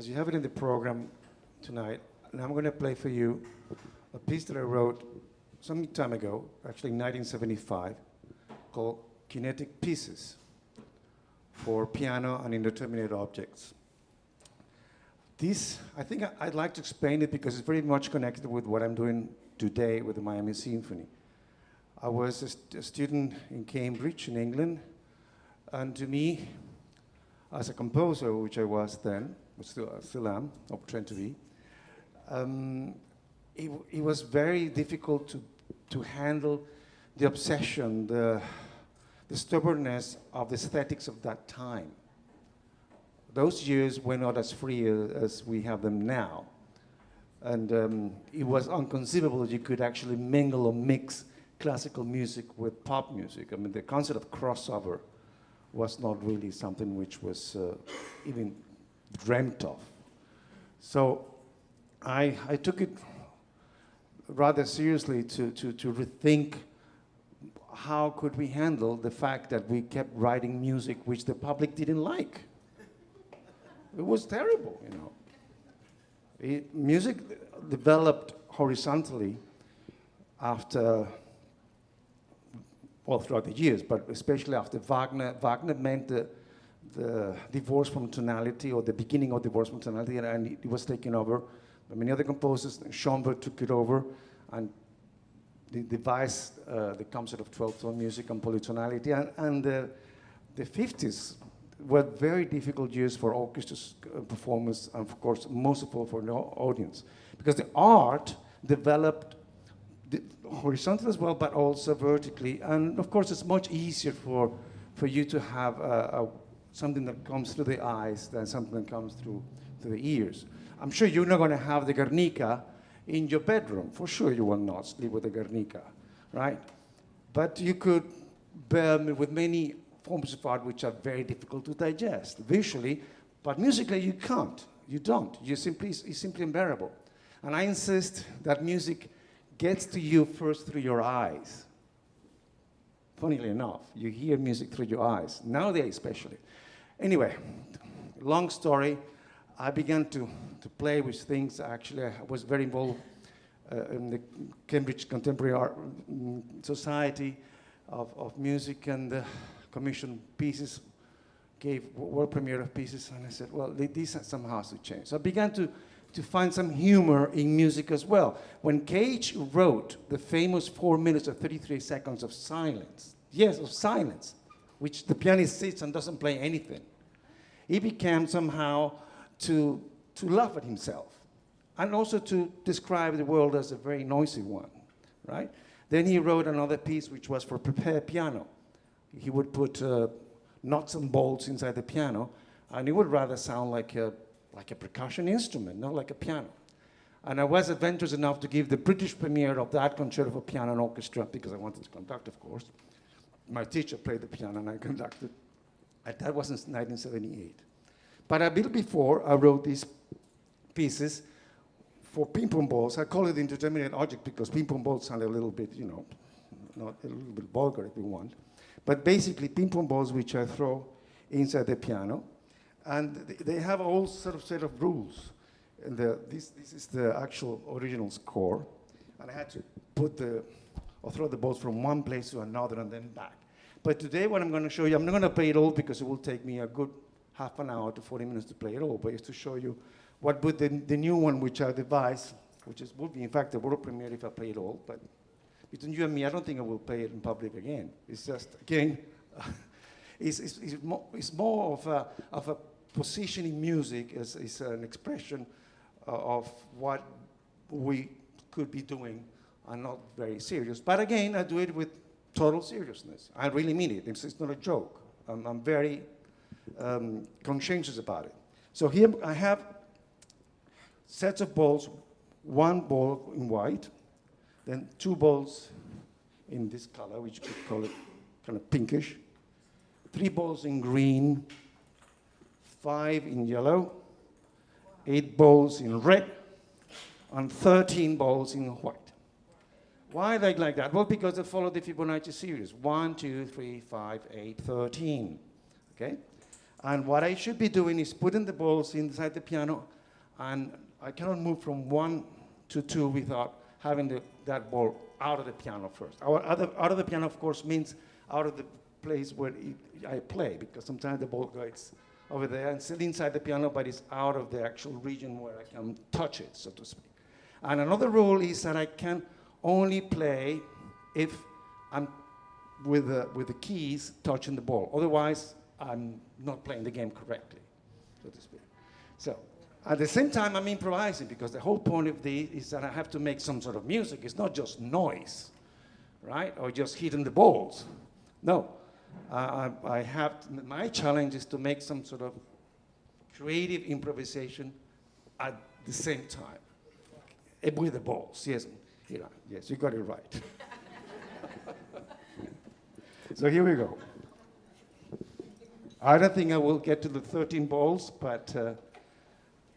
as you have it in the program tonight, and I'm going to play for you a piece that I wrote some time ago, actually in 1975, called Kinetic Pieces for piano and indeterminate objects. This, I think I'd like to explain it because it's very much connected with what I'm doing today with the Miami Symphony. I was a student in Cambridge in England, and to me, as a composer, which I was then, but still am, or trying to be, it was very difficult to handle the obsession, the stubbornness of the aesthetics of that time. Those years were not as free as we have them now. And it was inconceivable that you could actually mingle or mix classical music with pop music. I mean, the concept of crossover was not really something which was even dreamt of. So I took it rather seriously to rethink how could we handle the fact that we kept writing music which the public didn't like. It was terrible, you know. Music developed horizontally after, well, throughout the years, but especially after Wagner. Wagner meant the divorce from tonality, or the beginning of divorce from tonality, and it was taken over by many other composers. Schoenberg took it over, and they devised the concept of 12-tone music and polytonality, and the 50s were very difficult years for orchestras, performers, and of course, most of all for the audience. Because the art developed horizontally as well, but also vertically. And of course, it's much easier for you to have something that comes through the eyes than something that comes through the ears. I'm sure you're not going to have the Guernica in your bedroom. For sure you will not sleep with the Guernica, right? But you could bear with many forms of art which are very difficult to digest visually, but musically you can't. You don't. It's simply unbearable. And I insist that music gets to you first through your eyes. Funnily enough, you hear music through your eyes, nowadays especially. Anyway, long story, I began to play with things. Actually, I was very involved in the Cambridge Contemporary Art Society of Music, and commissioned pieces, gave world premiere of pieces, and I said, well, this somehow has to change. So I began to find some humor in music as well. When Cage wrote the famous 4 minutes or 33 seconds of silence, yes, of silence, which the pianist sits and doesn't play anything, he began somehow to laugh at himself, and also to describe the world as a very noisy one, right? Then he wrote another piece which was for prepared piano. He would put nuts and bolts inside the piano, and it would rather sound like a percussion instrument, not like a piano. And I was adventurous enough to give the British premiere of that concerto for piano and orchestra, because I wanted to conduct, of course. My teacher played the piano and I conducted. And that was in 1978. But a bit before, I wrote these pieces for ping-pong balls. I call it indeterminate object because ping-pong balls sound a little bit, you know, not a little bit vulgar if you want. But basically, ping-pong balls which I throw inside the piano, and they have all sort of rules. And this is the actual original score, and I had to throw the balls from one place to another and then back. But today, what I'm going to show you, I'm not going to play it all because it will take me a good half an hour to 40 minutes to play it all. But it's to show you what would the new one which I devised, which would be in fact the world premiere if I play it all. But between you and me, I don't think I will play it in public again. It's just, again, it's more of a positioning music as an expression of what we could be doing, and not very serious. But again, I do it with total seriousness. I really mean it. It's not a joke. I'm very conscientious about it. So here I have sets of balls, one ball in white, then two balls in this color, which you could call it kind of pinkish, three balls in green, 5 in yellow, 8 balls in red, and 13 balls in white. Why they like that? Well, because they follow the Fibonacci series. 1, 2, 3, 5, 8, 13. Okay? And what I should be doing is putting the balls inside the piano, and I cannot move from 1 to 2 without having that ball out of the piano first. Out of the piano, of course, means out of the place where I play, because sometimes the ball goes over there and still inside the piano, but it's out of the actual region where I can touch it, so to speak. And another rule is that I can only play if I'm with the keys touching the ball. Otherwise, I'm not playing the game correctly, so to speak. So, at the same time, I'm improvising, because the whole point of this is that I have to make some sort of music. It's not just noise, right? Or just hitting the balls. No, my challenge is to make some sort of creative improvisation at the same time. With the balls, yes, yes, you got it right. So here we go. I don't think I will get to the 13 balls, but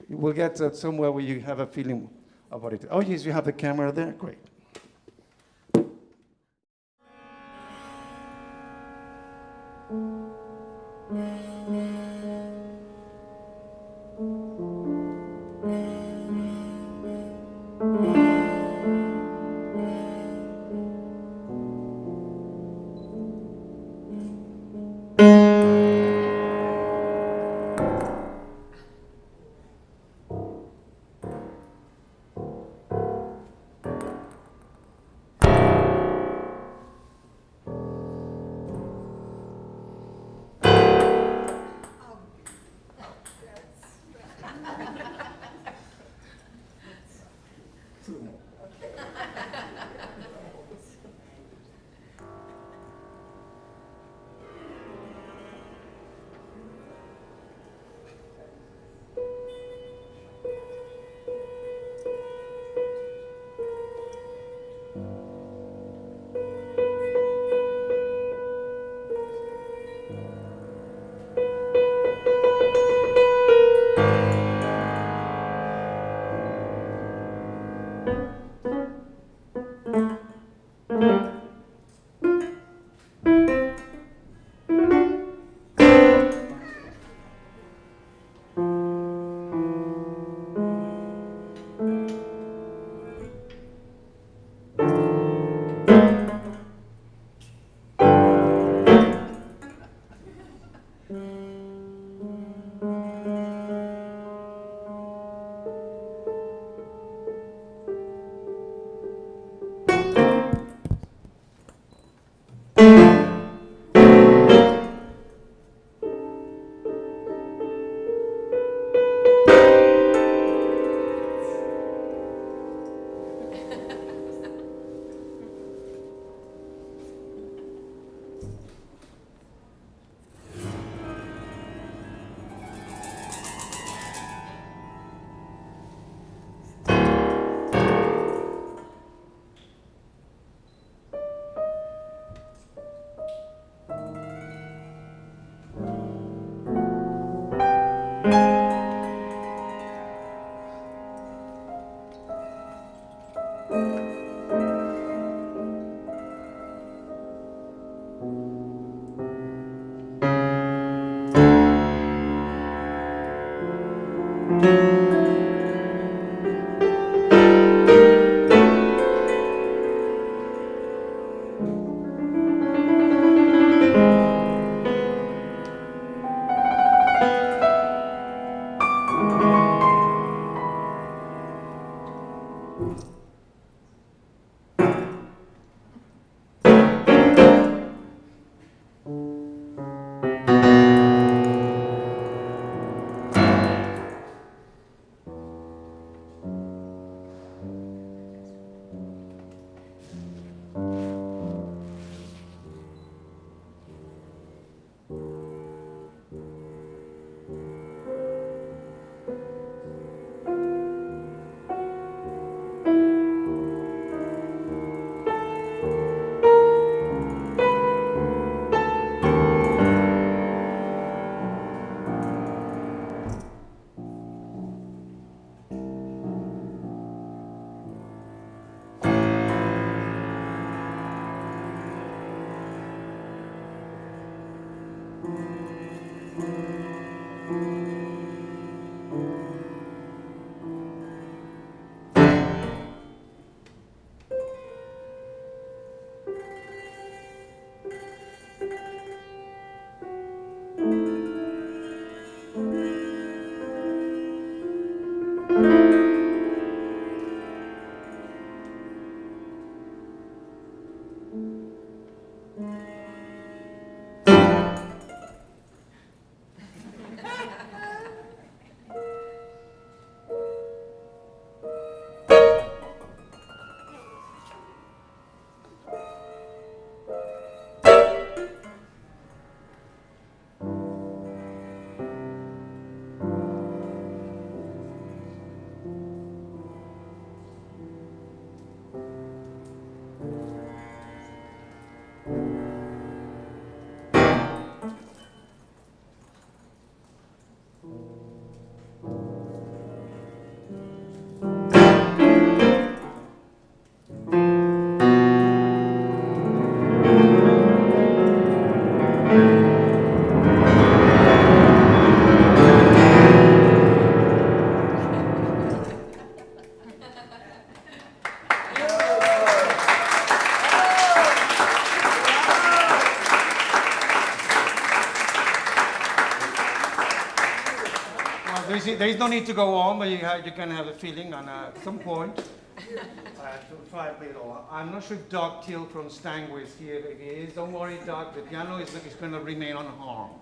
we'll get somewhere where you have a feeling about it. Oh yes, you have the camera there, great. There is no need to go on, but you can have a feeling on at some point. To try a bit. I'm not sure if Doug Till from Stangway is here. If he is, don't worry, Doug. The piano is going to remain unharmed.